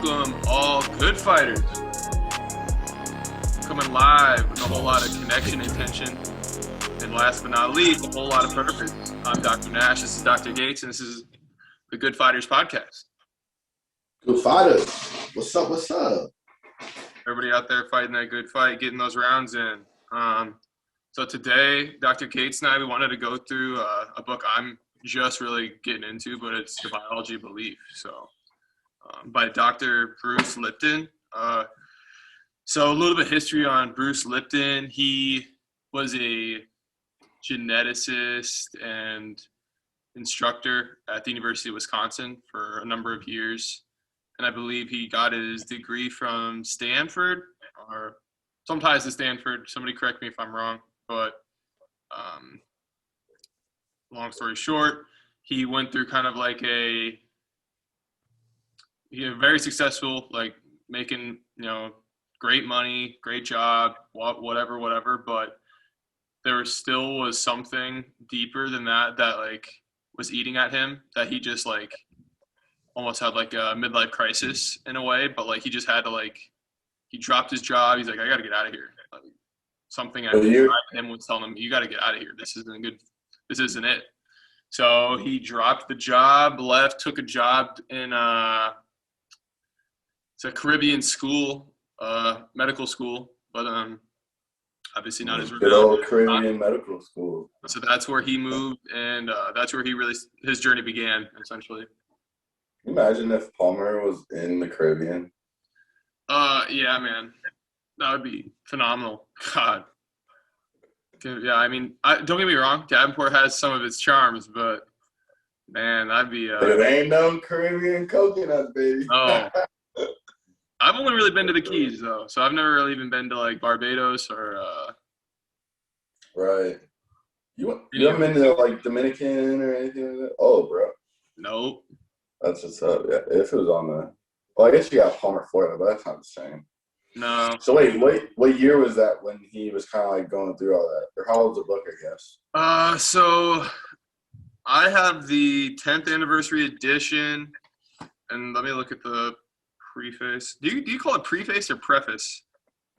welcome all good fighters. Coming live with a whole lot of connection and tension. And last but not least, a whole lot of purpose. I'm Dr. Nash, this is Dr. Gates, and this is the Good Fighters podcast. Good fighters. What's up? What's up? Everybody out there fighting that good fight, getting those rounds in. So today, Dr. Gates and I, we wanted to go through a book I'm just really getting into, but it's The Biology of Belief. So by Dr. Bruce Lipton. So a little bit of history on Bruce Lipton. He was a geneticist and instructor at the University of Wisconsin for a number of years. And I believe he got his degree from Stanford or some ties to Stanford. Somebody correct me if I'm wrong. But long story short, he went through kind of like he was very successful, like making, great money, great job, whatever. But there still was something deeper than that like was eating at him, that he just like almost had like a midlife crisis in a way. But like he just had to he dropped his job. He's like, I got to get out of here. Something at him was telling him, you got to get out of here. This isn't good. This isn't it. So he dropped the job, left, took a job in it's a Caribbean school, medical school, but obviously not as good old Caribbean medical school. So that's where he moved, and that's where his journey began, essentially. Can you imagine if Palmer was in the Caribbean? Yeah, man, that would be phenomenal. God. Yeah, I mean, don't get me wrong, Davenport has some of its charms, but man, that'd be. It ain't no Caribbean coconut, baby. Oh. I've only really been to the Keys, though, so I've never really even been to, like, Barbados or Right. You haven't been to, like, Dominican or anything like that? Oh, bro. Nope. That's what's up. Yeah, if it was on the – well, I guess you got Palmer, Florida, but that's not the same. No. So, wait, what year was that when he was kind of, like, going through all that? Or how old's the book, I guess? So I have the 10th anniversary edition, and let me look at the – preface. Do you call it preface or preface?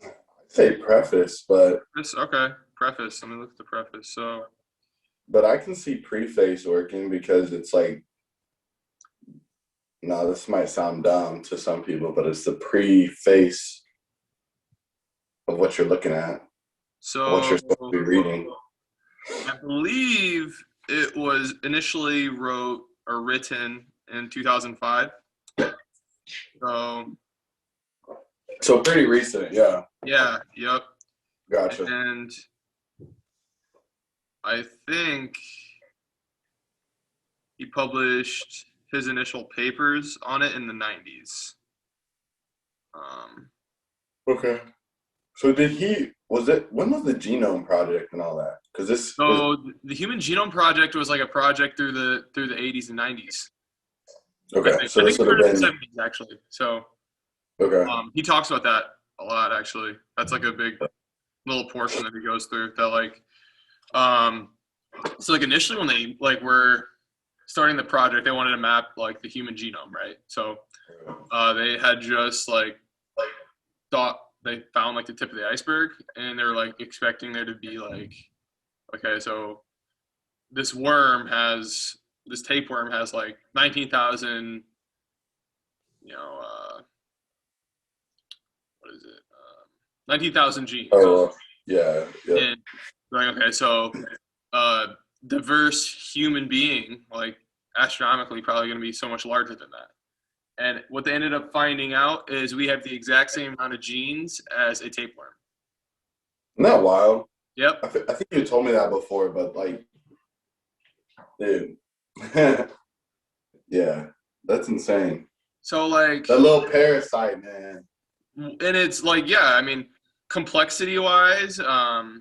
I'd say preface, but okay, preface. Let me look at the preface. So, but I can see preface working because it's like, no, this might sound dumb to some people, but it's the preface of what you're looking at. So what you're supposed to be reading. I believe it was initially written in 2005. So pretty recent, yeah. Yeah, yep. Gotcha. And I think he published his initial papers on it in the 90s. Okay. So when was the Genome Project and all that? Because the Human Genome Project was like a project through the 80s and 90s. Okay, so this would have been in the 70s, actually. So, okay. He talks about that a lot, actually. That's like a big little portion that he goes through. That so initially when they were starting the project, they wanted to map like the human genome, right? So, they had just thought they found like the tip of the iceberg, and they're like expecting there to be okay, so this tapeworm has like 19,000, what is it? 19,000 genes. Oh, yeah. And okay, so diverse human being, astronomically, probably going to be so much larger than that. And what they ended up finding out is we have the exact same amount of genes as a tapeworm. Isn't that wild? Yep. I think you told me that before, but dude. Yeah, that's insane. So that little parasite, man. And it's I mean, complexity wise, to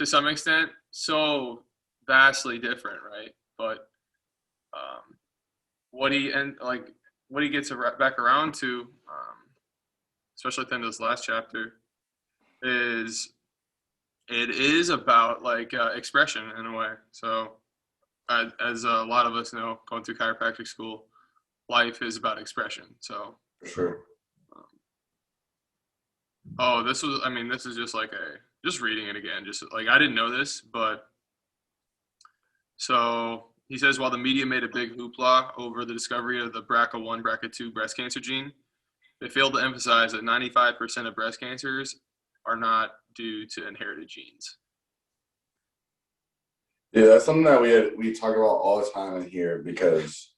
some extent, so vastly different, right? But what he gets back around to, especially at the end of this last chapter, is it is about expression in a way. So as a lot of us know, going through chiropractic school, life is about expression. So For sure. Oh, this is just like just reading it again. Just like I didn't know this, but so he says while the media made a big hoopla over the discovery of the BRCA1, BRCA2 breast cancer gene, they failed to emphasize that 95% of breast cancers are not due to inherited genes. Yeah, that's something that we talk about all the time in here because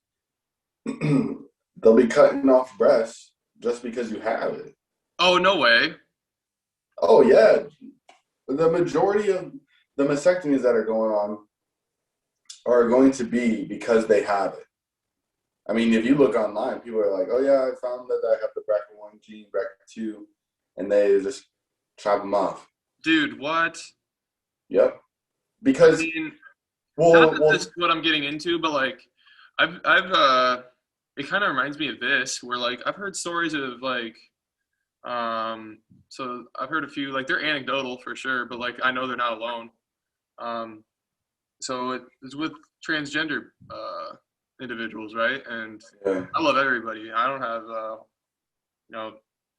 they'll be cutting off breasts just because you have it. Oh, no way. Oh yeah, the majority of the mastectomies that are going on are going to be because they have it. I mean, if you look online, people are like, "Oh yeah, I found that I have the BRCA1 gene, BRCA2," and they just chop them off. Dude, what? Yep. I Because mean, not well, that this is what I'm getting into, but like it kind of reminds me of this where like I've heard stories of like so I've heard a few like they're anecdotal for sure, but like I know they're not alone. Um so it's with transgender individuals, right? And yeah, I love everybody. I don't have you know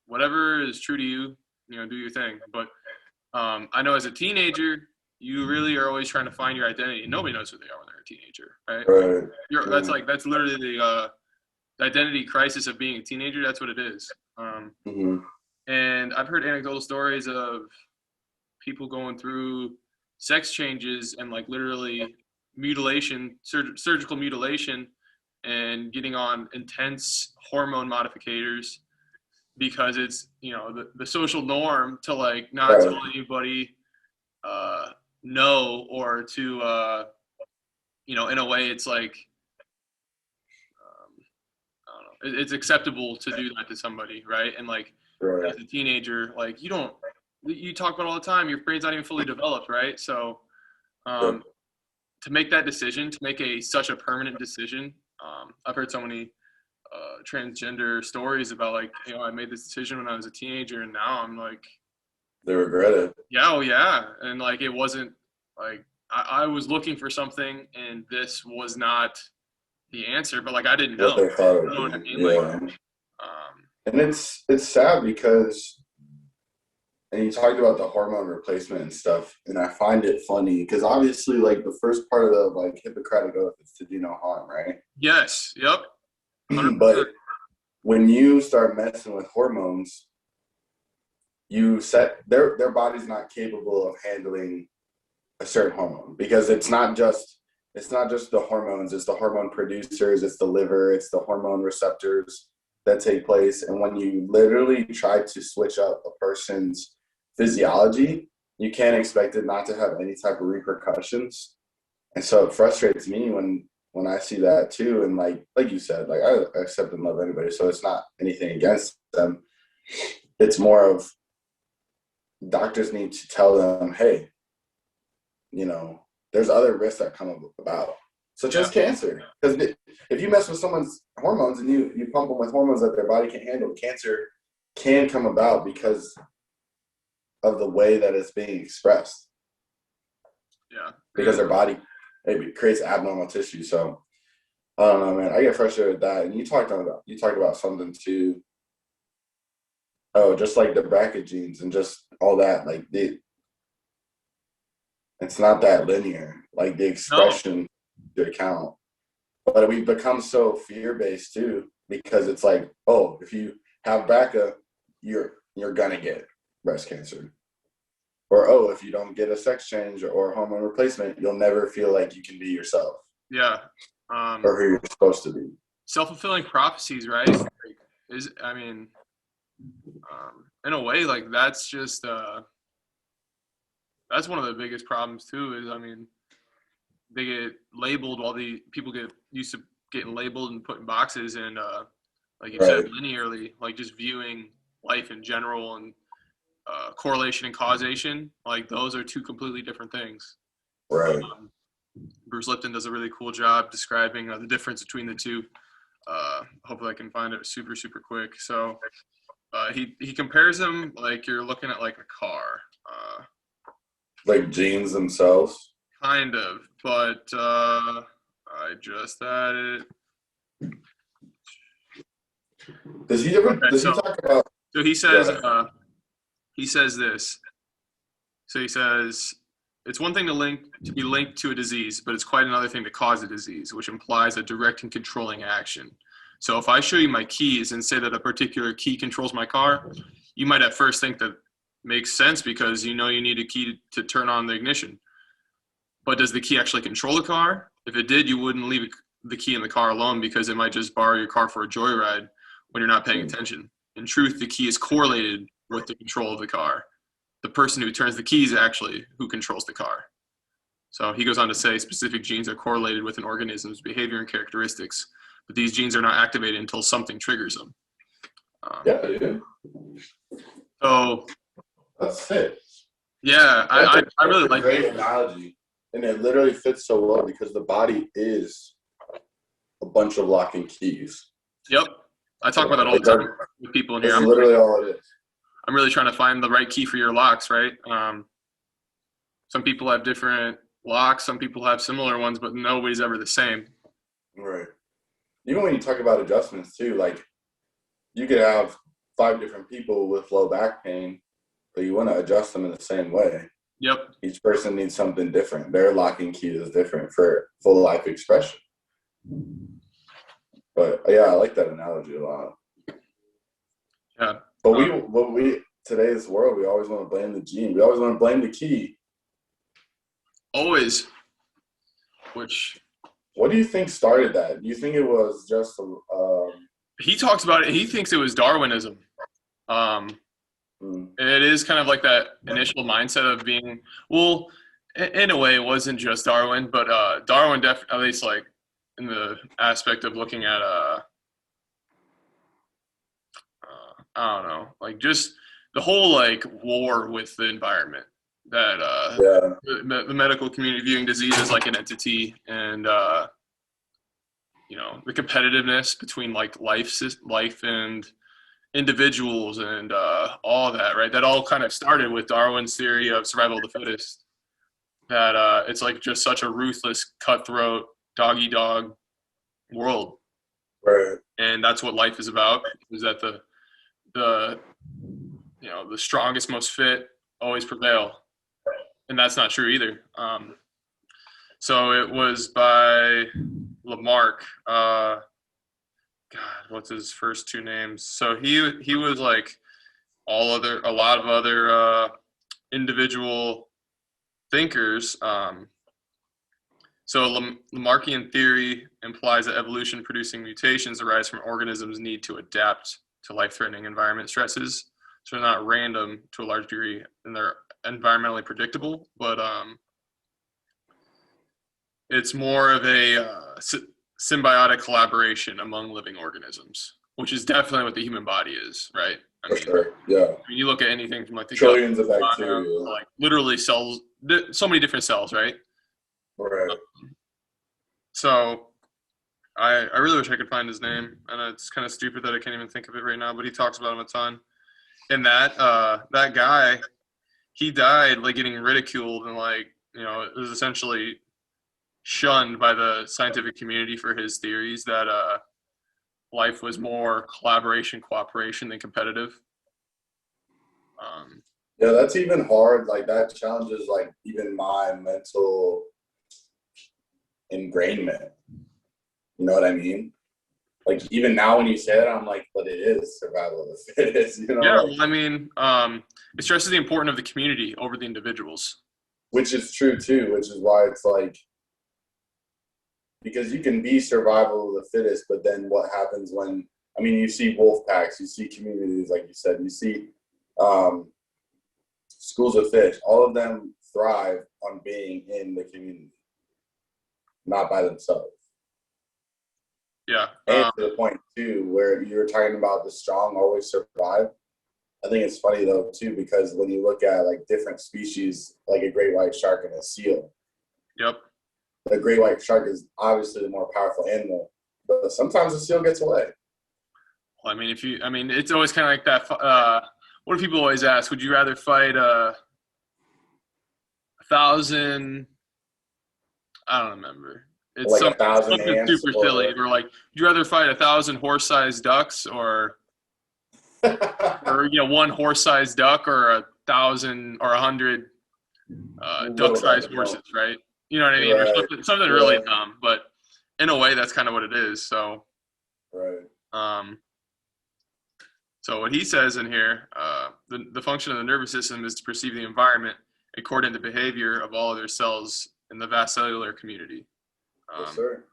whatever is true to you, do your thing. But I know as a teenager, you really are always trying to find your identity. Nobody knows who they are when they're a teenager, right? Like right, that's literally the identity crisis of being a teenager. That's what it is. mm-hmm. And I've heard anecdotal stories of people going through sex changes and like literally mutilation, surgical mutilation, and getting on intense hormone modificators because it's the social norm to like not tell Right, anybody uh, no, or to in a way it's like I don't know, it's acceptable to do that to somebody, right? And like right, as a teenager, like you talk about it all the time, your brain's not even fully developed, right? So yep, um, to make that decision, to make such a permanent decision, I've heard so many transgender stories about like I made this decision when I was a teenager, and now I'm like, they regret it. yeah, oh yeah, and like it wasn't like I was looking for something, and this was not the answer, but like I didn't What know. they thought it You know what I would be. mean? Like, Yeah, um, and it's sad because, and you talked about the hormone replacement and stuff, and I find it funny because obviously, like the first part of the like Hippocratic Oath is to do no harm, right? yes, yep, 100%. But when you start messing with hormones, you set their body's not capable of handling a certain hormone because it's not just the hormones, it's the hormone producers, it's the liver, it's the hormone receptors that take place. And when you literally try to switch up a person's physiology, you can't expect it not to have any type of repercussions. And so it frustrates me when I see that too. And like you said, like I accept and love anybody, so it's not anything against them. It's more of doctors need to tell them, hey, there's other risks that come about, such Yeah, as cancer. Because if you mess with someone's hormones and you pump them with hormones that their body can't handle, cancer can come about because of the way that it's being expressed. yeah, Because and their body it creates abnormal tissue. So I don't know, man. I get frustrated with that. And you talked about something too. Oh, just like the bracket genes and just all that. Like it's not that linear. Like the no, expression to account. But we've become so fear-based too, because it's like, oh, if you have BRCA, you're gonna get breast cancer. Or oh, if you don't get a sex change or hormone replacement, you'll never feel like you can be yourself yeah, or who you're supposed to be. self-fulfilling prophecies, right? Like, I mean, in a way, like that's one of the biggest problems too. Is I mean, they get labeled. All the people get used to getting labeled and put in boxes, and like you said, Right, linearly, like just viewing life in general and correlation and causation, like those are two completely different things. right. Um, Bruce Lipton does a really cool job describing the difference between the two. Hopefully, I can find it super super quick. So he compares them like you're looking at like a car, Like genes themselves. kind of, but I just added. Okay, does he talk about, so he go says, ahead. he says this. So he says, it's one thing to be linked to a disease, but it's quite another thing to cause a disease, which implies a direct and controlling action. So if I show you my keys and say that a particular key controls my car, you might at first think that makes sense because you know you need a key to turn on the ignition. But does the key actually control the car? If it did, you wouldn't leave the key in the car alone because it might just borrow your car for a joyride when you're not paying attention. In truth, the key is correlated with the control of the car. The person who turns the keys actually who controls the car. So he goes on to say specific genes are correlated with an organism's behavior and characteristics, but these genes are not activated until something triggers them. Yeah, dude. So That's it. yeah, I really like great analogy. And it literally fits so well because the body is a bunch of locking keys. Yep. I talk about that all the time with people in here. That's literally all it is. I'm really trying to find the right key for your locks, right? Some people have different locks, some people have similar ones, but nobody's ever the same. Right. Even when you talk about adjustments too, like you could have 5 different people with low back pain, but you want to adjust them in the same way. Yep. Each person needs something different. Their locking key is different for full life expression. But yeah, I like that analogy a lot. Yeah. But today's world, we always want to blame the gene. We always want to blame the key. Always. What do you think started that? Do you think it was just he talks about it. He thinks it was Darwinism. It is kind of like that initial mindset of being, well, in a way, it wasn't just Darwin, but Darwin at least like in the aspect of looking at I don't know, like just the whole like war with the environment that the medical community viewing disease as like an entity and you know, the competitiveness between like life and individuals and all that, right? That all kind of started with Darwin's theory of survival of the fittest. That it's like just such a ruthless, cutthroat, dog-eat-dog world, right? And that's what life is about. Is that the you know the strongest, most fit always prevail, and that's not true either. So it was by Lamarck. God, what's his first 2 names? So he was like a lot of other individual thinkers. So Lamarckian theory implies that evolution producing mutations arise from organisms' need to adapt to life-threatening environment stresses. So they're not random to a large degree, and they're environmentally predictable, but it's more of a symbiotic collaboration among living organisms, which is definitely what the human body is, right? I mean, sure. Yeah. I mean, you look at anything from like the trillions of bacteria, like literally cells, so many different cells, right? Right. So I really wish I could find his name, and it's kind of stupid that I can't even think of it right now, but he talks about him a ton. And that guy, he died like getting ridiculed and like, you know, it was essentially shunned by the scientific community for his theories that life was more collaboration, cooperation than competitive. Yeah, that's even hard. Like that challenges like even my mental ingrainment. You know what I mean? Like even now when you say it, I'm like, but it is survival of the fittest. You know? Yeah, well, I mean, it stresses the importance of the community over the individuals. Which is true too. Which is why it's like, because you can be survival of the fittest, but then what happens when? I mean, you see wolf packs, you see communities, like you said, you see schools of fish. All of them thrive on being in the community, not by themselves. Yeah. And to the point too, where you were talking about the strong always survive. I think it's funny though too, because when you look at like different species, like a great white shark and a seal. Yep. The great white shark is obviously the more powerful animal, but sometimes the seal gets away. Well, I mean, it's always kind of like that. What do people always ask? Would you rather fight 1,000? I don't remember. it's like 1,000 something ants super silly. or Or like, would you rather fight 1,000 horse-sized ducks or one horse-sized duck or 1,000 or 100 little duck-sized duck, horses, right? You know what I mean? Or right, something really yeah, dumb, but in a way, that's kind of what it is. So, right, um, so what he says in here, the function of the nervous system is to perceive the environment according to behavior of all other cells in the vast cellular community. yes, sir.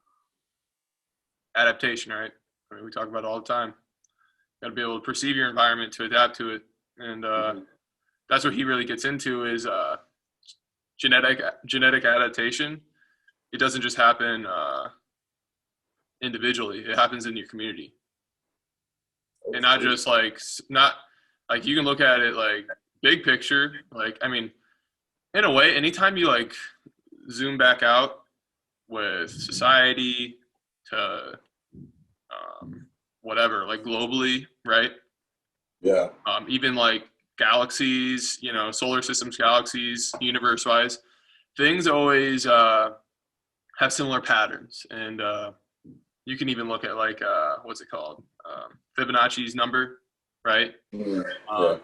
Adaptation, right? I mean, we talk about it all the time. Got to be able to perceive your environment to adapt to it, and that's what he really gets into is genetic adaptation. It doesn't just happen individually; it happens in your community, and not just not like you can look at it like big picture. Like I mean, in a way, anytime you like zoom back out with society to whatever, like globally, right? Yeah, Even like galaxies, solar systems, galaxies, universe wise, things always have similar patterns. And you can even look at like, what's it called? Fibonacci's number, right? yeah.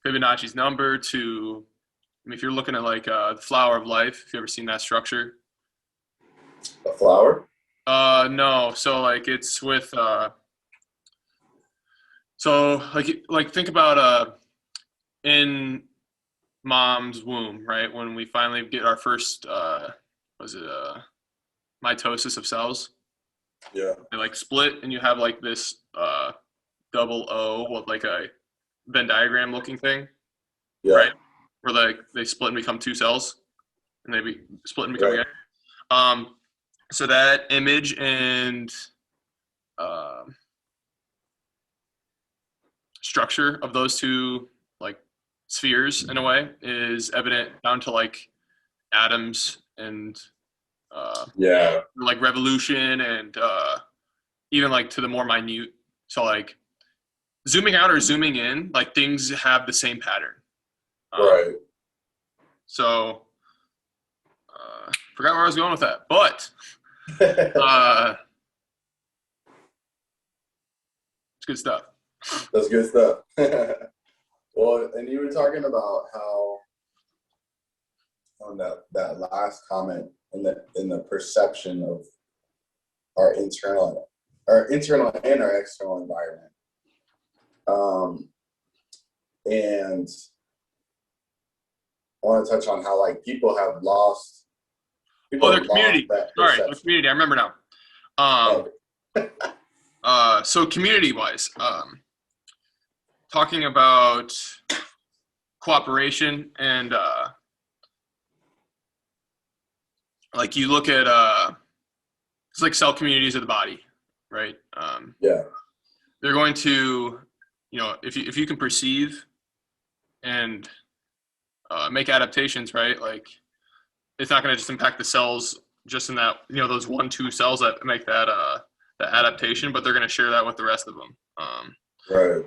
Fibonacci's number if you're looking at like the flower of life, if you ever seen that structure. A flower. No. So like it's with, so like think about in mom's womb, right? When we finally get our first, mitosis of cells, Yeah, they like split, and you have like this double O, with like a Venn diagram looking thing, yeah, right? Where like they split and become two cells, and split and become right. again. So that image and um structure of those two like spheres in a way is evident down to like atoms and Yeah, like revolution and even like to the more minute. So like zooming out or zooming in, like things have the same pattern. right. So forgot where I was going with that, but uh, it's good stuff. That's good stuff. Well, and you were talking about how on that last comment in the perception of our internal and our external environment. And I want to touch on how like people have lost Their community. that Sorry, their perception. community. I remember now. So community-wise, talking about cooperation and like you look at it's like cell communities of the body, right? Yeah, They're going to, if you can perceive and make adaptations, right? Like it's not going to just impact the cells just in that, those 1-2 cells that make that adaptation, but they're going to share that with the rest of them. right.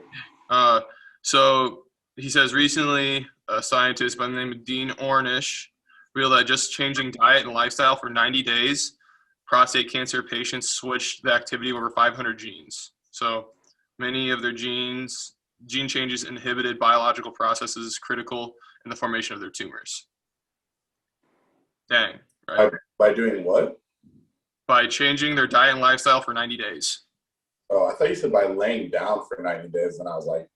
So he says recently, a scientist by the name of Dean Ornish revealed that just changing diet and lifestyle for 90 days, prostate cancer patients switched the activity of over 500 genes. So many of their gene changes inhibited biological processes critical in the formation of their tumors. Dang, right? By doing what? By changing their diet and lifestyle for 90 days. Oh, I thought you said by laying down for 90 days, and I was like,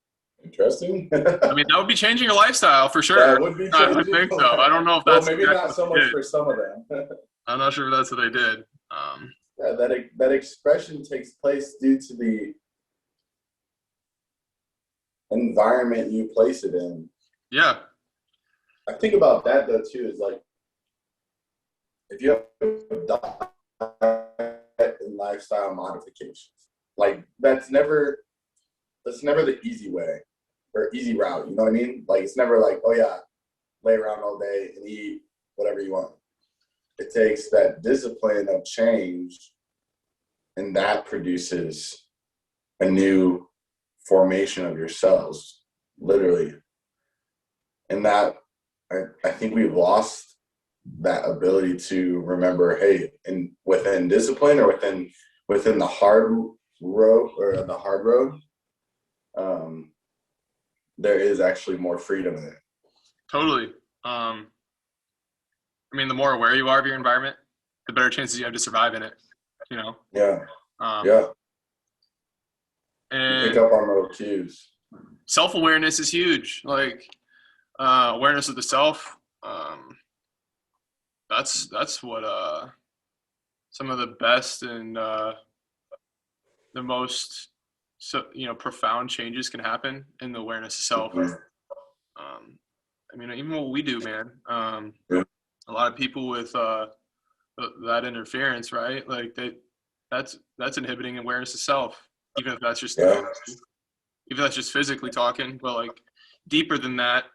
interesting. I mean, that would be changing your lifestyle for sure. That would be I changing. think so. I don't know if Well, that's maybe exactly not so what much they for did. some of them. I'm not sure if that's what they did. Yeah, that expression takes place due to the environment you place it in. Yeah. I think about that though too. Is like if you have diet and lifestyle modifications, like that's never the easy way or easy route. You know what I mean? Like it's never like, oh yeah, lay around all day and eat whatever you want. It takes that discipline of change, and that produces a new formation of your cells, literally. And that I think we've lost that ability to remember, hey, and within discipline or within the hard road or the hard road, there is actually more freedom in it. Totally. I mean, the more aware you are of your environment, the better chances you have to survive in it. You know. Yeah, Um, yeah. You pick and up on little cues. self-awareness is huge. Like awareness of the self. That's what some of the best and the most profound changes can happen in the awareness of self. I mean, even what we do, man. Yeah. A lot of people with that interference, right? Like that's inhibiting awareness of self, even if that's just Yeah. even if that's just physically talking. But like deeper than that,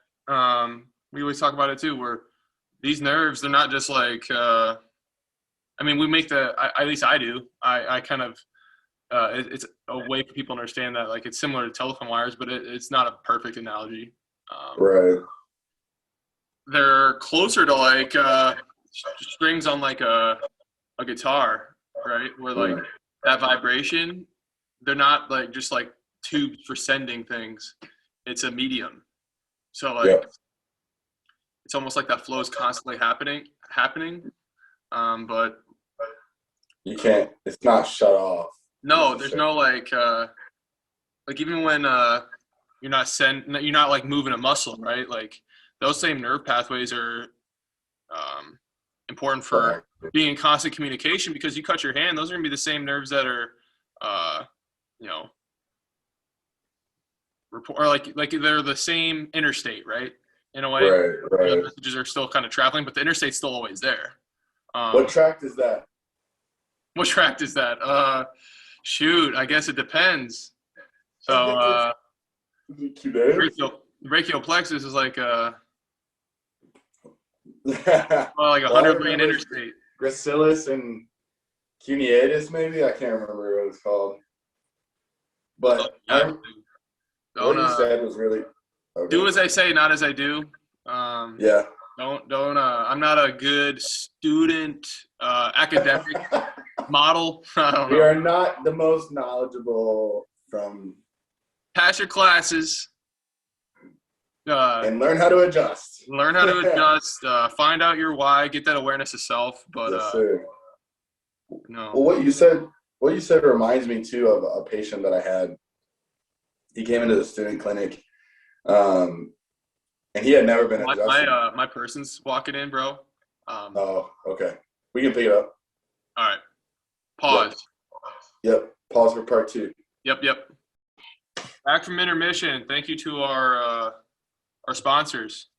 we always talk about it too. Where these nerves, they're not just like. I mean, we make at least I do. I kind of. It's a way for people to understand that like it's similar to telephone wires, but it's not a perfect analogy. Right. They're closer to like strings on like a guitar, right? Where like that vibration, they're not like just like tubes for sending things. It's a medium. So like Yep. it's almost like that flow is constantly happening. But You can't. It's not shut off. no, there's no like even when you're not like moving a muscle, right? Like those same nerve pathways are important for being in constant communication, because you cut your hand, those are gonna be the same nerves that are or like they're the same interstate, right? In a way. Right. The messages are still kind of traveling, but the interstate's still always there. What tract is that? What tract is that? Shoot, I guess it depends. So brachial plexus is like like 100 lane interstate. Gracilis and cuneatus, maybe? I can't remember what it was called. But what you said was really okay. Do as I say, not as I do. Yeah. Don't. I'm not a good student, academic model. We are not the most knowledgeable from. Pass your classes. And learn how to adjust. Learn how to adjust. Find out your why. Get that awareness of self. But yes, sir. No. Well, what you said reminds me too of a patient that I had. He came into the student clinic, and he had never been adjusted. My person's walking in, bro. Oh, okay. We can pick it up. All right. Pause. Yep. Pause for part 2. Yep. Back from intermission. Thank you to our sponsors.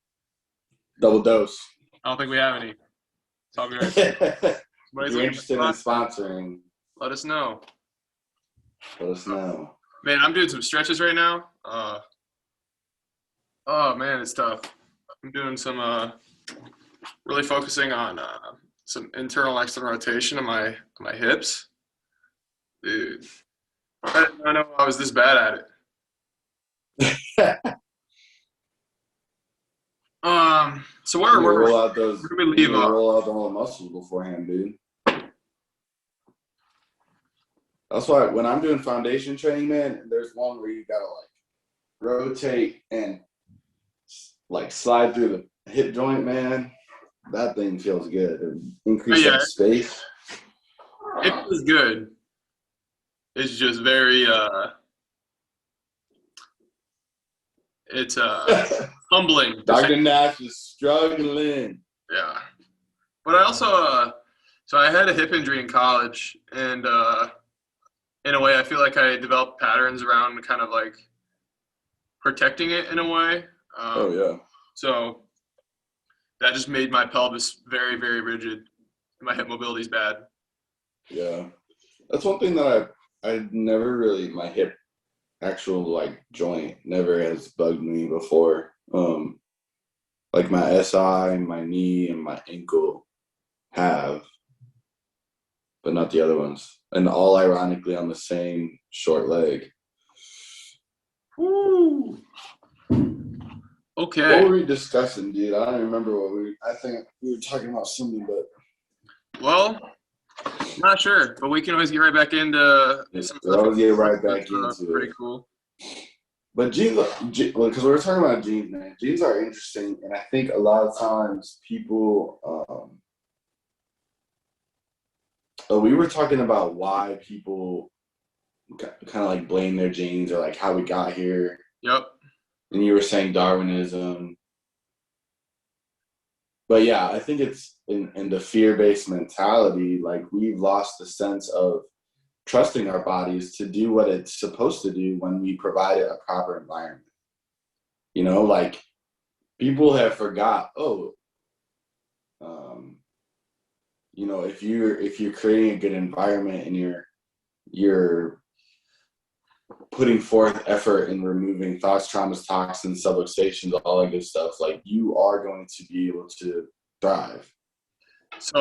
Double dose. I don't think we have any. It's all good. If you're interested in sponsoring, let us know. Man, I'm doing some stretches right now. Oh man, it's tough. I'm doing some really focusing on some internal external rotation of my hips. Dude, I didn't know I was this bad at it. So where we're roll out where do we leave off? Roll out the whole muscles beforehand, dude. That's why when I'm doing foundation training, man, there's one where you gotta like rotate and like slide through the hip joint, man. That thing feels good. It increases that space. It feels good. It's just very it's humbling. Dr. Nash is struggling. Yeah. But I also so I had a hip injury in college, and in a way I feel like I developed patterns around kind of like protecting it in a way. Oh yeah. So that just made my pelvis very, very rigid. My hip mobility is bad. Yeah. That's one thing that I never really, my hip actual like joint never has bugged me before. Like my SI, my knee, and my ankle have, but not the other ones. And all ironically on the same short leg. Woo! Okay. What were we discussing, dude? I don't remember I think we were talking about something, but Well, not sure, but we can always get right back into yeah, some we stuff. always get right That's back into pretty it. cool. But jeans, because we were talking about jeans, man. Jeans are interesting, and I think a lot of times people, we were talking about why people kind of like blame their genes or like how we got here. Yep. And you were saying Darwinism. But yeah, I think it's in the fear-based mentality, like we've lost the sense of trusting our bodies to do what it's supposed to do when we provide it a proper environment. Like people have forgot, um, if you're creating a good environment and you're putting forth effort in removing thoughts, traumas, toxins, subluxations, all that good stuff, like you are going to be able to thrive. It's So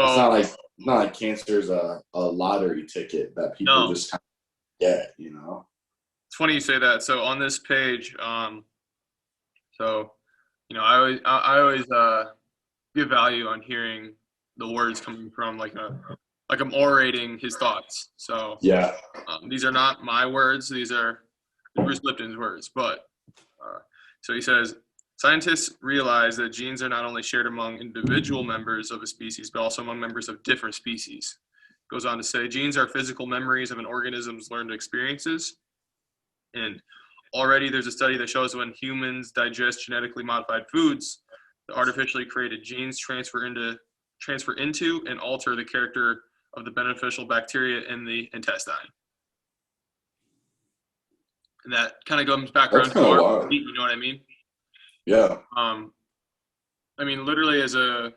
not like cancer is a lottery ticket that people no, just kind of get. it's funny you say that. So on this page, so I always give value on hearing the words coming from like I'm orating his thoughts. So Yeah. these are not my words; these are Bruce Lipton's words. But so he says, scientists realize that genes are not only shared among individual members of a species, but also among members of different species. Goes on to say, genes are physical memories of an organism's learned experiences. And already there's a study that shows when humans digest genetically modified foods, the artificially created genes transfer into and alter the character of the beneficial bacteria in the intestine. And that kind of comes back That's around kind to of our wild. you know what I mean? Yeah. Um, I mean, literally as a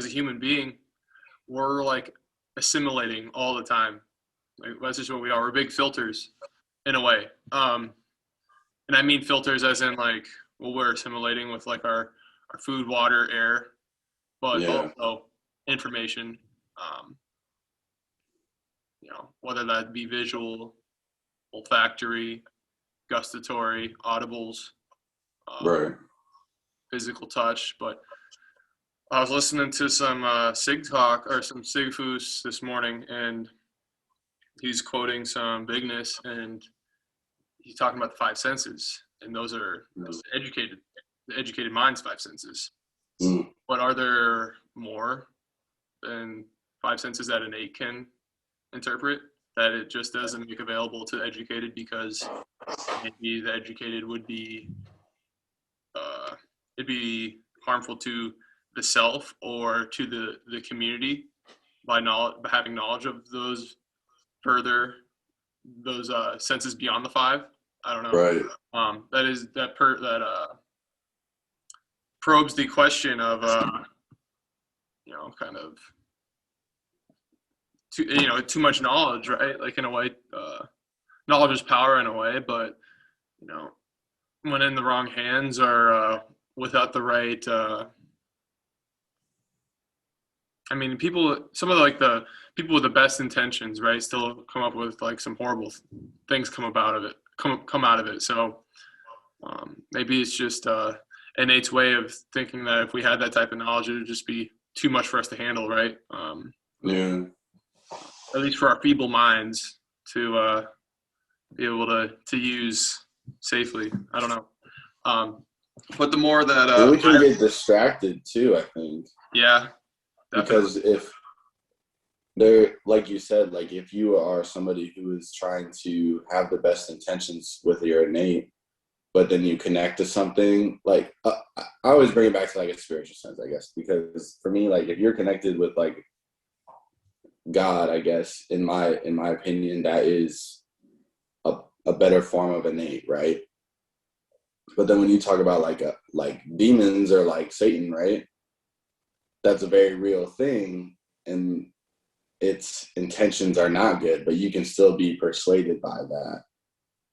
human being, we're like assimilating all the time. Like that's just what we are. We're big filters in a way. And I mean filters as in like well, we're assimilating with like our food, water, air, but Yeah. also information. Um, whether that be visual, olfactory, gustatory, audibles, um, Right. physical touch. But I was listening to some Sig Talk or some Sig Foos this morning, and he's quoting some bigness, and he's talking about the five senses, and those are the educated mind's five senses. Mm. But are there more than five senses that an eight can interpret that it just doesn't make available to the educated because maybe the educated would be it'd be harmful to the self or to the community by having knowledge of those senses beyond the five. I don't know. Right. That probes the question of kind of too much knowledge, right? Like in a way, knowledge is power in a way, but you know when in the wrong hands or without the right I mean some of the people with the best intentions, right, still come up with like some horrible things come out of it. So maybe it's just innate's way of thinking that if we had that type of knowledge it would just be too much for us to handle, right? Yeah. At least for our feeble minds to be able to use safely. I don't know. But the more that And we can get distracted too, I think. yeah, definitely. Because if they're like you said, like if you are somebody who is trying to have the best intentions with your innate, but then you connect to something like I always bring it back to like a spiritual sense, I guess, because for me, like if you're connected with like God, I guess in my opinion, that is a better form of innate, right? But then when you talk about like demons or like Satan, right? That's a very real thing, and its intentions are not good, but you can still be persuaded by that.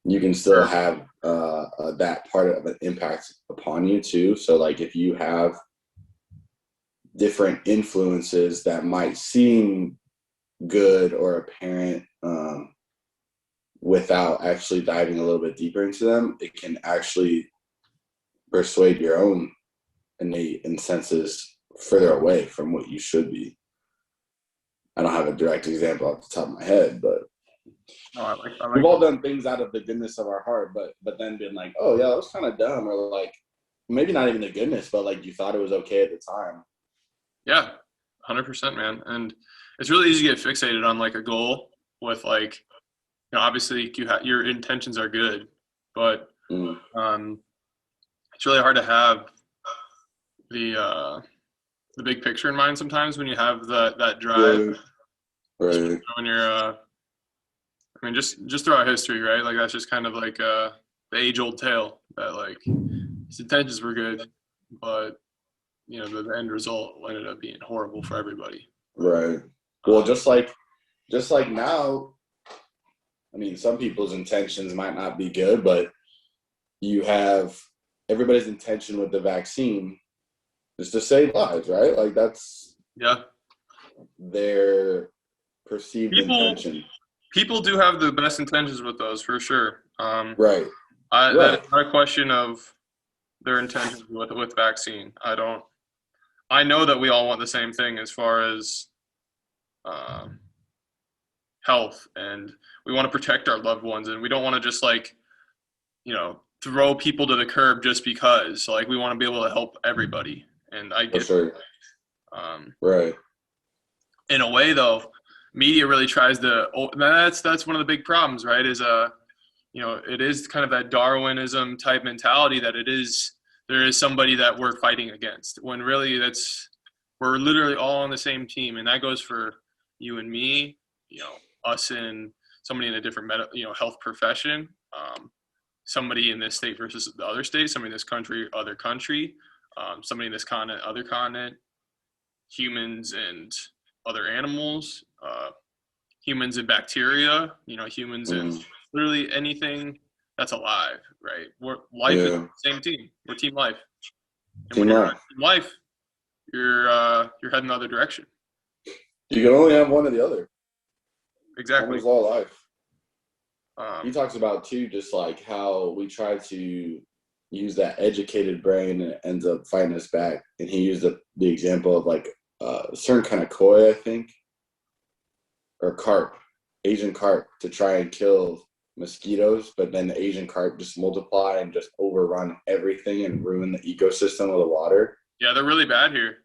You can still have that part of an impact upon you too. So like if you have different influences that might seem good or apparent without actually diving a little bit deeper into them, it can actually persuade your own innate senses further away from what you should be. I don't have a direct example off the top of my head, but No, I we've like all that. done things out of the goodness of our heart, but then been like, oh yeah, that was kind of dumb, or like maybe not even the goodness, but like you thought it was okay at the time. Yeah, 100%, man. And it's really easy to get fixated on like a goal with like, obviously your intentions are good, but Mm, um, it's really hard to have the uh, the big picture in mind sometimes when you have that drive, right, right, when you're I mean, just throughout history, right? Like that's just kind of like the age-old tale that like his intentions were good, but the end result ended up being horrible for everybody. right. Well, just like now, I mean, some people's intentions might not be good, but you have everybody's intention with the vaccine is to save lives, right? Like that's Yeah, their perceived people intention. people do have the best intentions with those for sure. Right, That is right, not a question of their intentions with vaccine. I know that we all want the same thing as far as um, health, and we want to protect our loved ones, and we don't want to just like throw people to the curb just because. Like we want to be able to help everybody, and I for get sure. um, Right. in a way though, media really tries to. That's one of the big problems, right? Is it is kind of that Darwinism type mentality that there is somebody that we're fighting against when really we're literally all on the same team, and that goes for you and me, us and somebody in a different health profession, somebody in this state versus the other state, somebody in this country, other country, somebody in this continent, other continent, humans and other animals, humans and bacteria, humans and Mm, literally anything that's alive, right? Life is yeah. the same team. We're team life. And when Team you're not life. team life, you're heading the other direction. You can only have one or the other. Exactly. Homer's Law of Life. He Um, talks about too, just like how we try to use that educated brain and it ends up fighting us back. And he used the example of like a certain kind of koi, I think, or carp, Asian carp, to try and kill mosquitoes, but then the Asian carp just multiply and just overrun everything and ruin the ecosystem of the water. yeah, they're really bad here.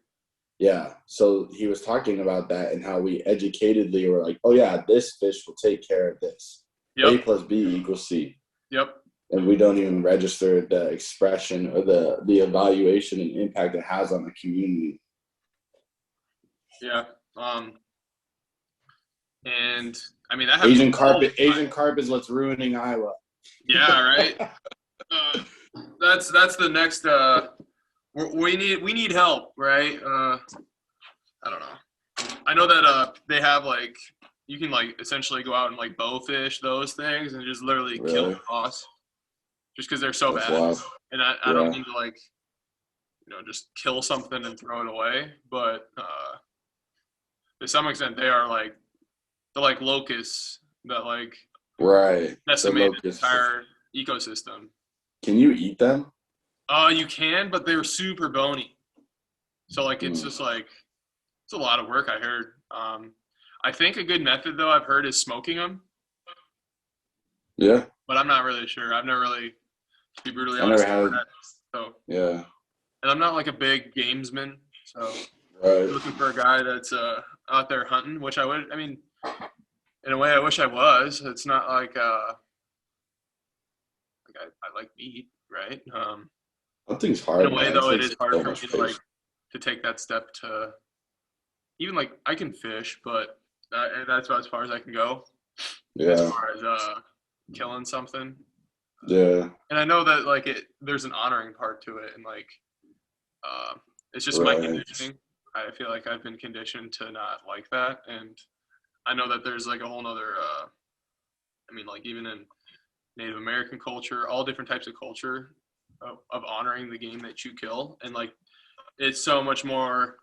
Yeah. So he was talking about that and how we educatedly were like, oh yeah, this fish will take care of this. A Yep. plus B equals C. Yep. And we don't even register the expression or the evaluation and impact it has on the community. Yeah. And I mean that happens Asian carp, all the time. Asian carp is what's ruining Iowa. Yeah. Right. Uh, that's the next. We need help, right? I don't know. I know that they have like you can like essentially go out and like bow fish those things and just literally kill Really? the boss just because they're so That's bad. wild. And I don't Yeah. mean to like just kill something and throw it away, but to some extent they're like locusts that like Right. The decimate the locusts. entire ecosystem. Can you eat them? You can, but they're super bony. So like it's Mm. just like it's a lot of work. I heard. I think a good method though I've heard is smoking them, Yeah. but I'm not really sure. I've never really, to be brutally I never honest, had. so Yeah. and I'm not like a big gamesman. So Right. looking for a guy that's out there hunting, which I would. I mean, in a way, I wish I was. It's not like I like meat, right? Hunting's In hard, a way, man. It though, it takes is hard so for me much to like patience. to take that step to even like I can fish, but that's about as far as I can go as Yeah. far as killing something. Yeah. And I know that like there's an honoring part to it, and like uh, it's just my Right. conditioning. I feel like I've been conditioned to not like that, and I know that there's like a whole nother. I mean, like even in Native American culture, all different types of culture of honoring the game that you kill, and like it's so much more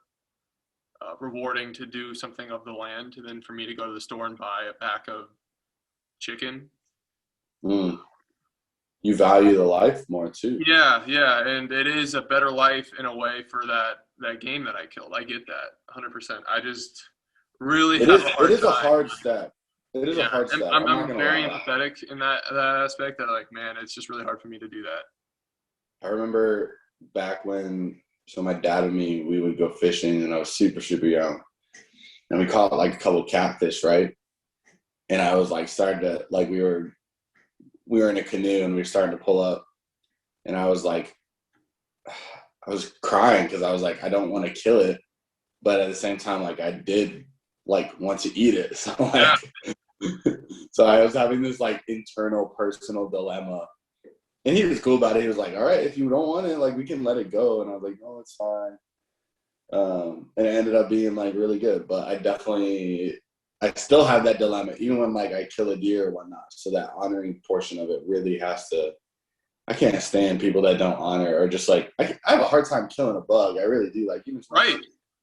rewarding to do something of the land than for me to go to the store and buy a pack of chicken. Mm. you value the life more too. Yeah, yeah, and it is a better life in a way for that game that I killed. I get that 100%. I just really It have is a it hard is a time. hard step. It is a Yeah, hard and step. I'm I'm not I'm gonna very lie. empathetic in that aspect. That like, man, it's just really hard for me to do that. I remember back when my dad and me, we would go fishing, and I was super, super young. And we caught like a couple catfish, right? And I was like starting to like we were in a canoe and we were starting to pull up, and I was like I was crying because I was like, I don't want to kill it, but at the same time, like I did like want to eat it. So Yeah, like so I was having this like internal personal dilemma. And he was cool about it. He was like, all right, if you don't want it, like we can let it go. And I was like, no, it's fine. And it ended up being like really good. But I still have that dilemma, even when like I kill a deer or whatnot. So that honoring portion of it really has to, I can't stand people that don't honor or just like, I have a hard time killing a bug. I really do. Like even right,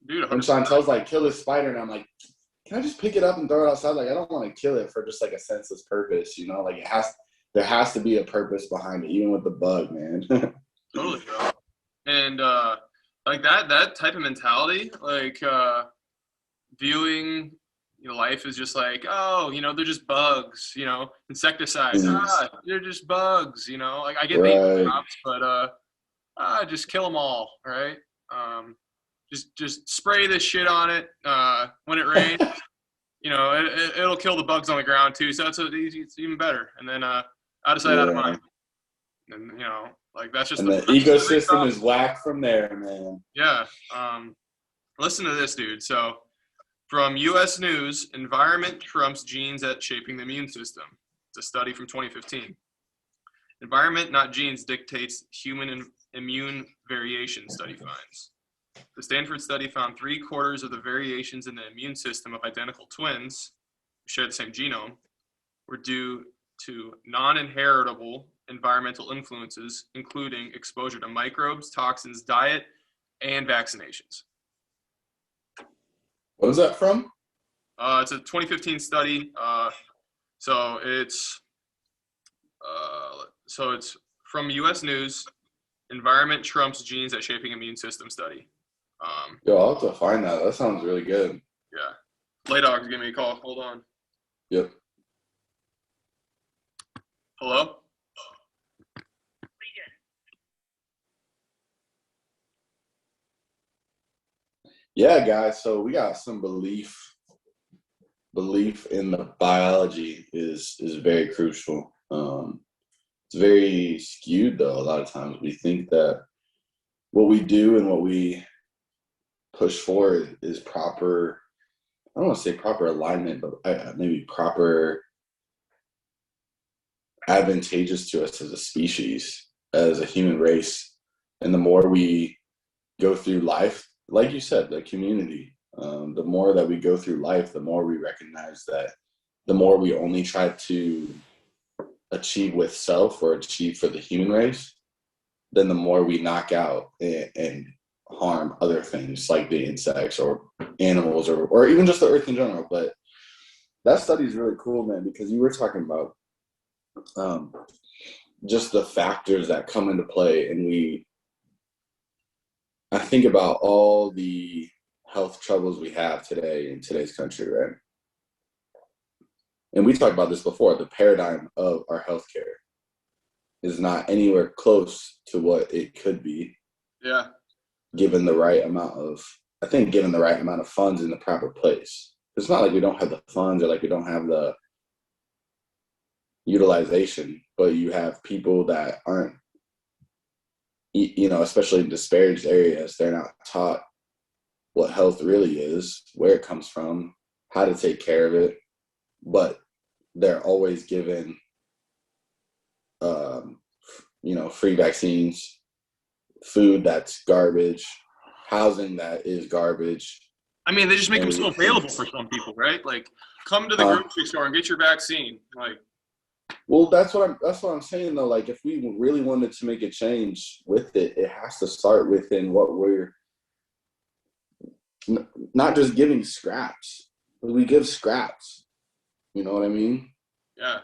dude, when 100%. Chantel's like, kill this spider. And I'm like, can I just pick it up and throw it outside? Like, I don't want to kill it for just like a senseless purpose, you know? Like there has to be a purpose behind it, even with the bug, man. Totally, bro. And like that type of mentality, like viewing life is just like, oh, they're just bugs, insecticides, they're just bugs, like I get baby Right. crops, but just kill them all, right? Just spray this shit on it when it rains. It'll kill the bugs on the ground too, so it's even better. And then out of sight, out of Yeah. mind. And like that's just And the the first three ecosystem crops. is whacked from there, man. Yeah. Listen to this, dude. So from U.S. News, environment trumps genes at shaping the immune system. It's a study from 2015. Environment, not genes, dictates human immune variation, study finds. The Stanford study found 3/4 of the variations in the immune system of identical twins who share the same genome were due to non-inheritable environmental influences, including exposure to microbes, toxins, diet, and vaccinations. What is that from? It's a 2015 study. So it's from U.S. News. Environment trumps genes at shaping immune system study. Yo, I'll have to find that. That sounds really good. Yeah. Play Dog's giving me a call. Hold on. Yep. Hello? Yeah, guys. So we got some belief in the biology is very crucial. It's very skewed though. A lot of times we think that what we do and what we push forward is proper. I don't want to say proper alignment, but maybe proper advantageous to us as a species, as a human race. And the more we go through life, like you said, the community, the more that we go through life, the more we recognize that the more we only try to achieve with self or achieve for the human race, then the more we knock out and harm other things like the insects or animals or even just the earth in general. But that study is really cool, man, because you were talking about just the factors that come into play. And I think about all the health troubles we have today in today's country, right? And we talked about this before, the paradigm of our healthcare is not anywhere close to what it could be. Yeah. Given the right amount of funds in the proper place. It's not like we don't have the funds or like we don't have the utilization, but you have people that aren't, especially in disparaged areas, they're not taught what health really is, where it comes from, how to take care of it, but they're always given, free vaccines, food that's garbage, housing that is garbage. I mean, they just make them so available for some people, right? Like, come to the grocery store and get your vaccine. Like, well, that's what I'm saying though. Like, if we really wanted to make a change with it, it has to start within what we're not just giving scraps. We give scraps. You know what I mean? Yeah.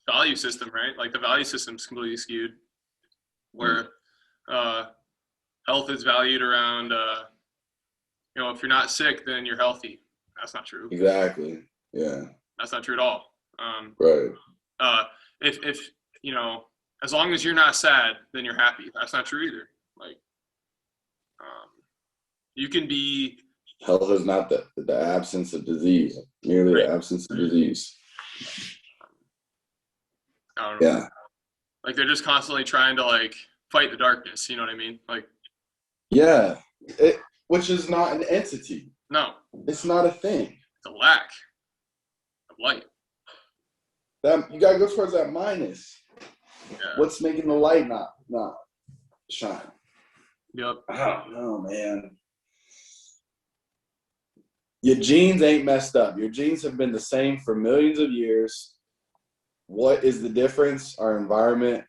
value system, right? Like the value system's completely skewed, where health is valued around, if you're not sick, then you're healthy. That's not true. Exactly. Yeah. That's not true at all. Right. If as long as you're not sad, then you're happy. That's not true either. Like, you can be. Health is not the absence of disease, merely the absence of disease. I don't know. Yeah. Like they're just constantly trying to like fight the darkness. You know what I mean? Like. Yeah. Which is not an entity. No. It's not a thing. It's a lack of light. That you gotta go towards that minus. Yeah. What's making the light not shine? Yep. I don't know, man. Your genes ain't messed up. Your genes have been the same for millions of years. What is the difference? Our environment,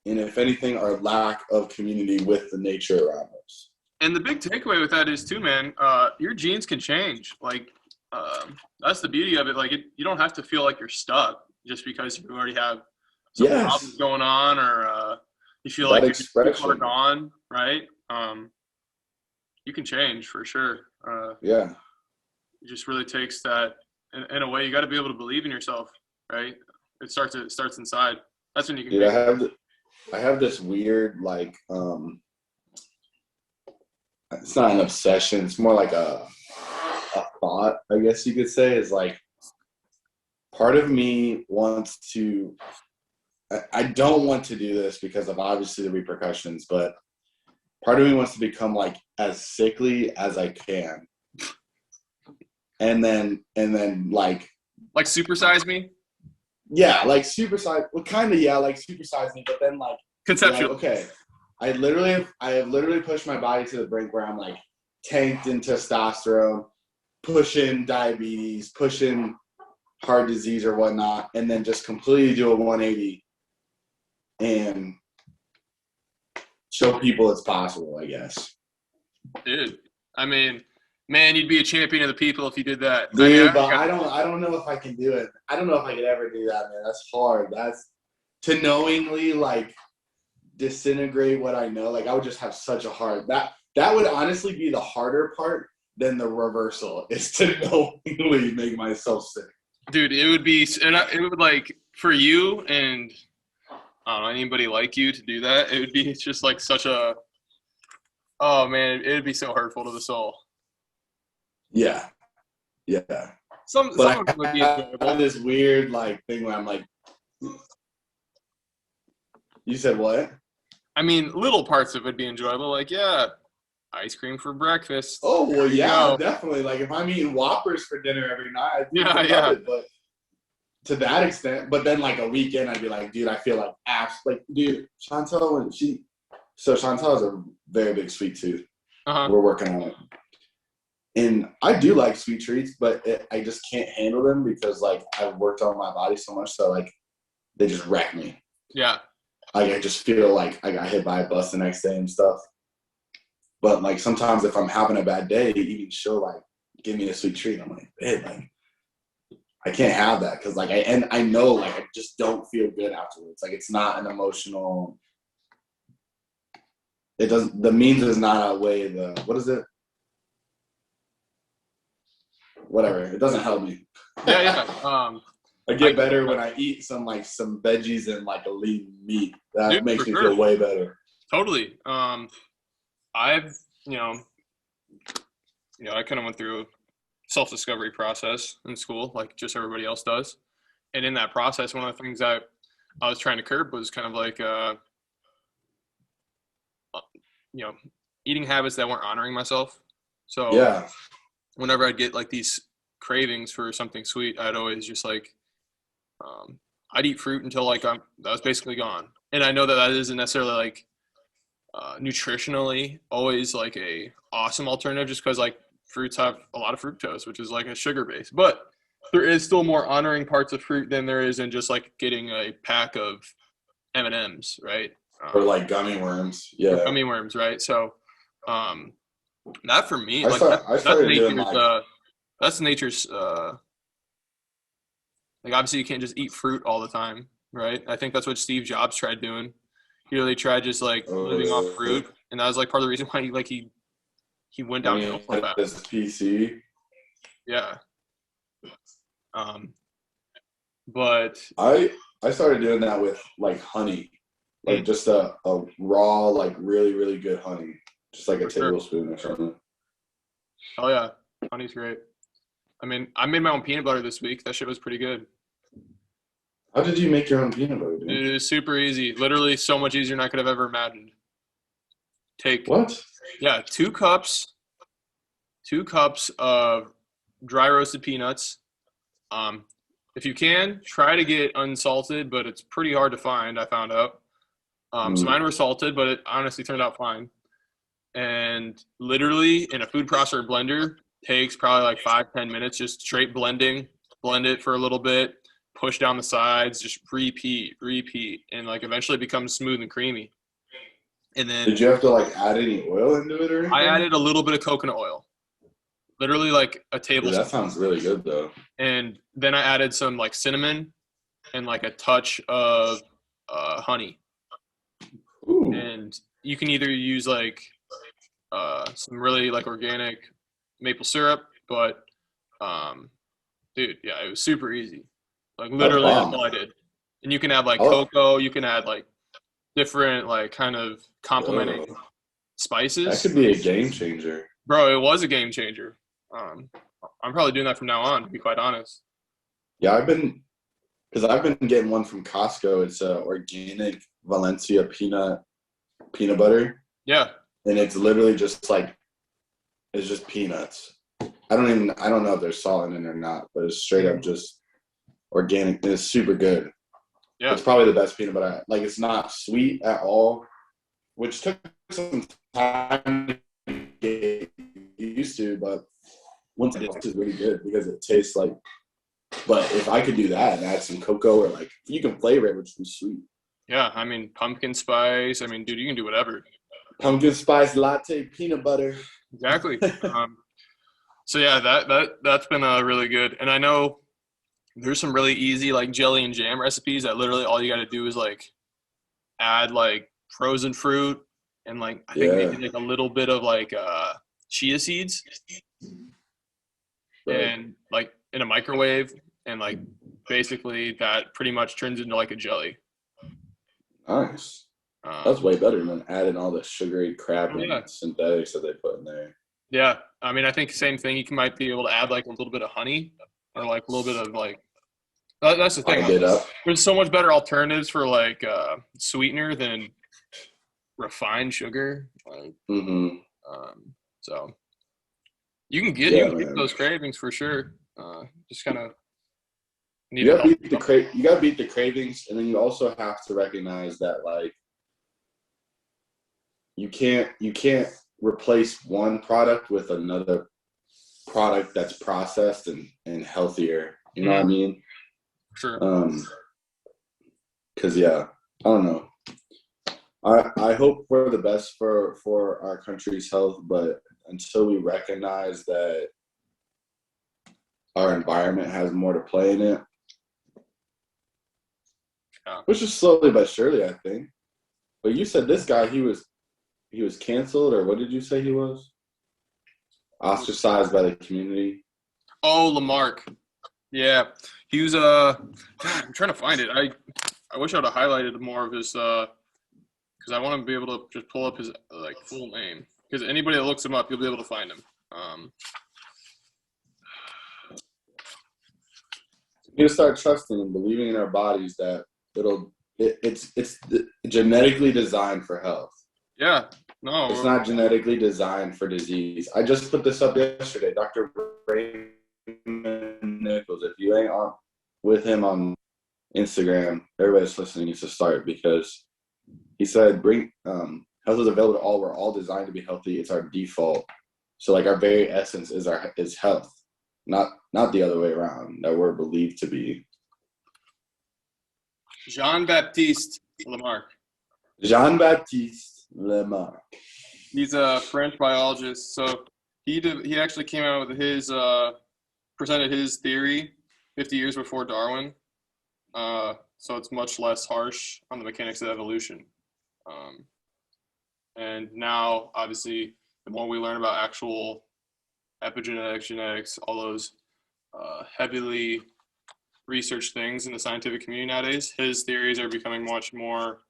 and if anything, our lack of community with the nature around us. And the big takeaway with that is too, man, your genes can change. Like, that's the beauty of it. Like, you don't have to feel like you're stuck just because you already have some problems going on, or you feel like you're far gone, right? You can change for sure. Yeah. It just really takes that. In a way, you got to be able to believe in yourself, right? It starts inside. That's when you can. Dude, I have this weird, like, it's not an obsession. It's more like a thought, I guess you could say, is like, part of me wants to, I don't want to do this because of obviously the repercussions, but part of me wants to become like as sickly as I can. And then like supersize me? Yeah, like supersize, well, kind of, yeah, like supersize me, but then like, conceptual. Like, okay, I have literally pushed my body to the brink where I'm like tanked in testosterone, pushing diabetes, pushing heart disease or whatnot, and then just completely do a 180 and show people it's possible, I guess. Dude, I mean, man, you'd be a champion of the people if you did that. Dude, but I don't know if I can do it. I don't know if I could ever do that, man. That's hard. That's to knowingly like disintegrate what I know. Like I would just have such a hard that would honestly be the harder part than the reversal, is to knowingly make myself sick. Dude, it would be, and it would like for you and I don't know anybody like you to do that. It would be just like such a, oh man, it would be so hurtful to the soul. Yeah. Some would be I have this weird like thing where I'm like, you said what? I mean, little parts of it would be enjoyable. Like, yeah, ice cream for breakfast. Oh well, yeah, definitely. Like if I'm eating Whoppers for dinner every night, I'd love it, but to that extent. But then like a weekend, I'd be like, dude, I feel like dude, Chantel Chantel has a very big sweet tooth. We're working on it. And I do like sweet treats, but I just can't handle them because like I've worked on my body so much that like they just wreck me. Yeah. Like I just feel like I got hit by a bus the next day and stuff. But like sometimes if I'm having a bad day, even she'll like give me a sweet treat. I'm like, babe, like I can't have that because like I know like I just don't feel good afterwards. Like it's not an emotional. It doesn't. The means does not outweigh the what is it? Whatever. It doesn't help me. Yeah. I get better when I eat some veggies and like a lean meat. That makes me feel way better. Totally. I've I kind of went through a self-discovery process in school, like just everybody else does. And in that process, one of the things I was trying to curb was kind of like eating habits that weren't honoring myself. So yeah. Whenever I'd get like these cravings for something sweet, I'd always just like I'd eat fruit until like that was basically gone. And I know that isn't necessarily like nutritionally always like a awesome alternative, just because like fruits have a lot of fructose, which is like a sugar base. But there is still more honoring parts of fruit than there is in just like getting a pack of M&Ms, right? Or like gummy worms. Yeah. Gummy worms, right? So that for me, that's nature's Like obviously you can't just eat fruit all the time, right? I think that's what Steve Jobs tried doing. He really tried just like living off Uh, fruit, and that was like part of the reason why he went when downhill he so had fast. his PC, Yeah. Um, but I started doing that with like honey, like mm, just a raw, like really, really good honey, just like a for sure. tablespoon or something. Oh yeah, honey's great. I mean, I made my own peanut butter this week. That shit was pretty good. How did you make your own peanut butter, dude? It is super easy. Literally so much easier than I could have ever imagined. Take What? yeah, 2 cups of dry roasted peanuts. Um, if you can, try to get unsalted, but it's pretty hard to find, I found out. So Mm. mine were salted, but it honestly turned out fine. And literally in a food processor blender takes probably like 5-10 minutes, just straight blending, blend it for a little bit, push down the sides, just repeat, and like eventually it becomes smooth and creamy. And then Did you have to like add any oil into it or I anything? added a little bit of coconut oil, literally like a Dude, that tablespoon. sounds really good though. And then I added some like cinnamon and like a touch of honey. Ooh. And you can either use like some really like organic maple syrup, but um, dude, yeah, it was super easy. Like That's literally, that's bomb. all I did. And you can add like Oh, cocoa, you can add like different like kind of complementing oh, that spices. could be a game changer. Bro, it was a game changer. Um, I'm probably doing that from now on, to be quite honest. Yeah, I've been getting one from Costco. It's a organic Valencia peanut butter, Yeah, and it's literally just like it's just peanuts. I don't know if there's salt in it or not, but it's straight up just organic. And it's super good. yeah, It's probably the best peanut butter. Like it's not sweet at all, which took some time to get used to, but once it's really good because it tastes like. But if I could do that and add some cocoa or like you can flavor it, which is sweet. yeah. I mean, pumpkin spice. I mean, dude, you can do whatever. Pumpkin spice latte peanut butter. Exactly. So yeah, that's been really good. And I know there's some really easy like jelly and jam recipes that literally all you got to do is like add like frozen fruit and like I think maybe Yeah. like a little bit of like chia seeds Right. and like in a microwave and like basically that pretty much turns into like a jelly. Nice. That's Um, way better than adding all the sugary crap oh yeah, and synthetics that they put in there. yeah. I mean, I think same thing. You might be able to add like a little bit of honey or like a little bit of like. That's the thing. Bind it up. There's so much better alternatives for like sweetener than refined sugar. Like, Mm-hmm. so you Yeah, can get man. those cravings for sure. Just kind of need You to gotta help. beat you gotta beat the cravings, and then you also have to recognize that like you can't replace one product with another product that's processed and healthier. You know what I Mhm, mean? sure. Um, cause yeah, I don't know. I hope for the best for our country's health, but until we recognize that our environment has more to play in it, Yeah. which is slowly but surely, I think. But you said this guy, he was canceled, or what did you say he was? Ostracized by the community. Oh, Lamarck. Yeah, he was. God, I'm trying to find it. I wish I'd have highlighted more of his because I want to be able to just pull up his like full name. Because anybody that looks him up, you'll be able to find him. We need to start trusting and believing in our bodies that it's genetically designed for health. Yeah. No. It's not genetically designed for disease. I just put this up yesterday. Dr. Raymond Nichols. If you ain't on with him on Instagram, everybody's listening needs to start because he said bring health is available to all. We're all designed to be healthy. It's our default. So like our very essence is health, not the other way around that we're believed to be. Jean-Baptiste Lamarck. Jean-Baptiste Lemarck. He's a French biologist. So he actually came out with his presented his theory, 50 years before Darwin. So it's much less harsh on the mechanics of evolution. And now, obviously, the more we learn about actual epigenetics, genetics, all those heavily researched things in the scientific community nowadays, his theories are becoming much more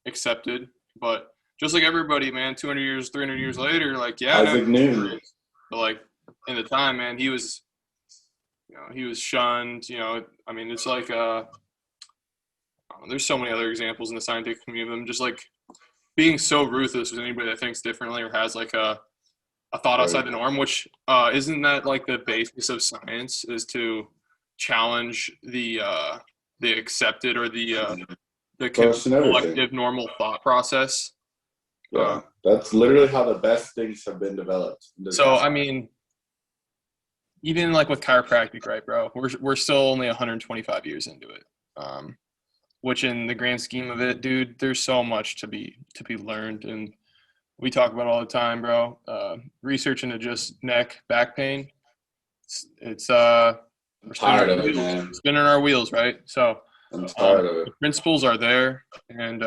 accepted. But just like everybody, man, 200 years, 300 years later, like, yeah, Isaac Newton. but like in the time, man, he was, he was shunned. I mean, it's like there's so many other examples in the scientific community of them just like being so ruthless with anybody that thinks differently or has like a thought outside the norm, which isn't that like the basis of science, is to challenge the accepted or the collective normal thought process. Yeah, that's literally how the best things have been developed. So I mean, even like with chiropractic, right, bro? We're still only 125 years into it, which in the grand scheme of it, dude, there's so much to be learned, and we talk about it all the time, bro. Research into just neck, back pain. It's we're tired of it, man. Spinning our wheels, right? So I'm tired of it. The principles are there, and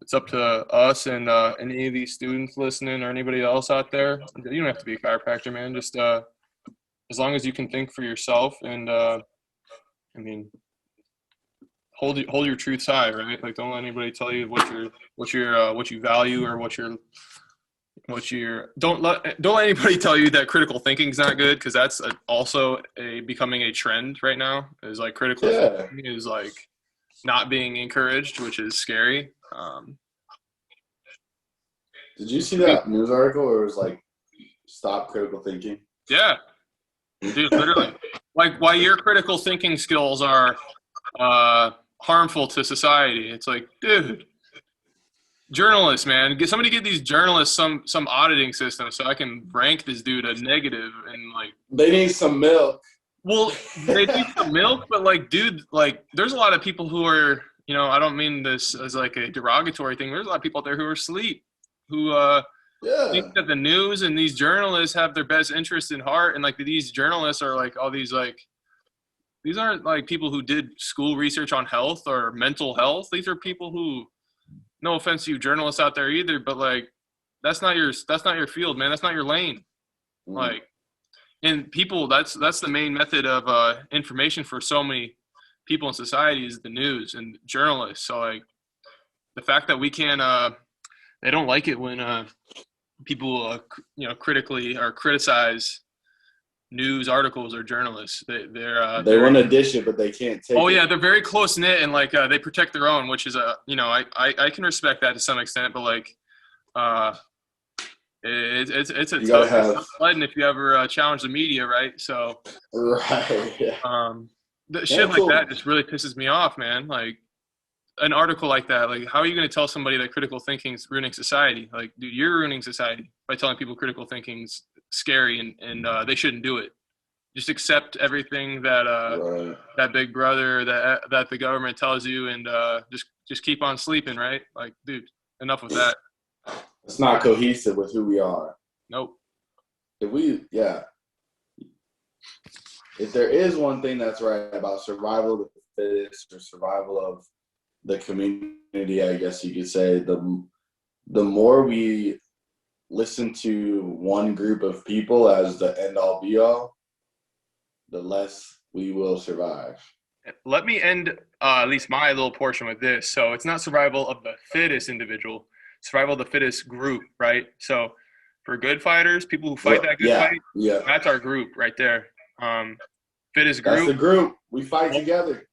it's up to us and any of these students listening or anybody else out there. You don't have to be a chiropractor, man. Just as long as you can think for yourself, and I mean, hold your truths high, right? Like, don't let anybody tell you what you value or don't let anybody tell you that critical thinking is not good, because that's also becoming a trend right now. Is like critical thinking is like not being encouraged, which is scary. Did you see that news article where it was like, stop critical thinking? Yeah, dude, literally. Like, why your critical thinking skills are harmful to society. It's like, dude, journalists, man, somebody get these journalists some auditing system so I can rank this dude a negative, and like, they need some milk. Well, they need some milk, but like, dude, like, there's a lot of people who are, I don't mean this as like a derogatory thing. There's a lot of people out there who are asleep, who think that the news and these journalists have their best interest in heart, and like these journalists are like all these like, these aren't like people who did school research on health or mental health. These are people who, no offense to you journalists out there either, but like, that's not your field, man. That's not your lane. Like, and people, that's the main method of information for so many people in society is the news and journalists. So like, the fact that we can, they don't like it when people, critically or criticize news articles or journalists. They want to dish it, but they can't take it. Oh yeah, they're very close knit, and like they protect their own, which is I can respect that to some extent, but like it's a tough sledding if you ever challenge the media, right? So right, yeah. The shit like that just really pisses me off, man. Like, an article like that, like, how are you going to tell somebody that critical thinking is ruining society? Like, dude, you're ruining society by telling people critical thinking's scary and they shouldn't do it. Just accept everything that that big brother that the government tells you, and just keep on sleeping, right? Like, dude, enough with that. It's not cohesive with who we are. Nope. If there is one thing that's right about survival of the fittest or survival of the community, I guess you could say, the more we listen to one group of people as the end-all be-all, the less we will survive. Let me end at least my little portion with this. So it's not survival of the fittest individual, survival of the fittest group, right? So for good fighters, people who fight that good fight, that's our group right there. Fittest group. That's the group. We fight together.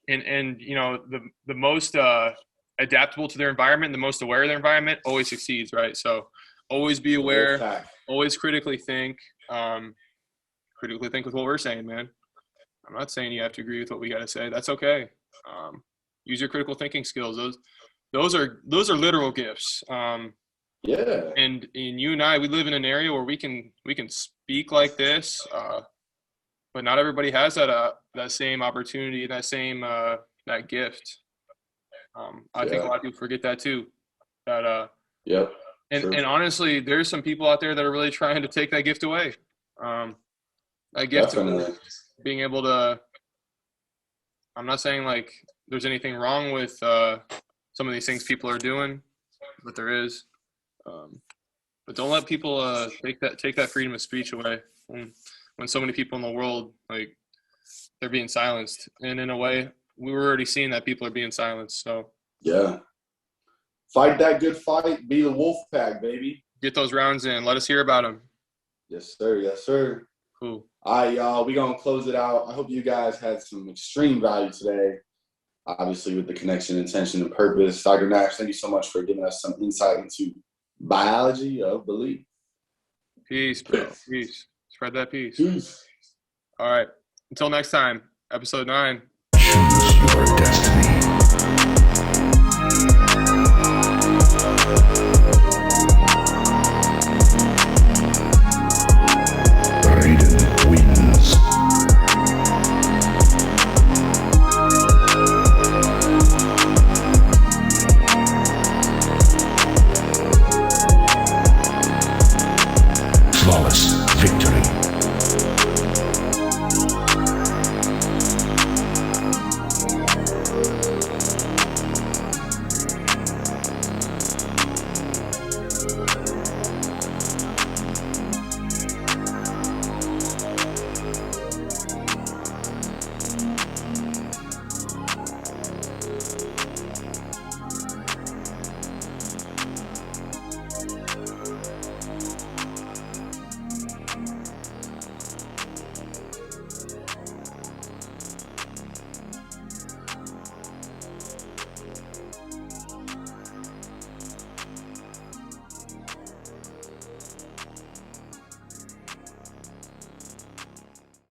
And the most adaptable to their environment, the most aware of their environment always succeeds, right? So always be aware, always critically think with what we're saying, man. I'm not saying you have to agree with what we got to say. That's okay. Use your critical thinking skills. Those are literal gifts. And you and I, we live in an area where we can speak like this, but not everybody has that same opportunity, that same that gift. I think a lot of people forget that too. That and honestly, there's some people out there that are really trying to take that gift away. That gift being able to. I'm not saying like there's anything wrong with some of these things people are doing, but there is. But don't let people take that freedom of speech away when so many people in the world, like, they're being silenced. And in a way, we were already seeing that people are being silenced. So yeah, fight that good fight. Be the wolf pack, baby. get those rounds in. Let us hear about them. Yes, sir. Yes, sir. Cool. All right, y'all. We're going to close it out. I hope you guys had some extreme value today, obviously with the connection, intention, and purpose. Dr. Nash, thank you so much for giving us some insight into biology of belief. Peace, bro. Peace. Spread that peace. Peace. All right. Until next time, episode 9. Choose your destiny.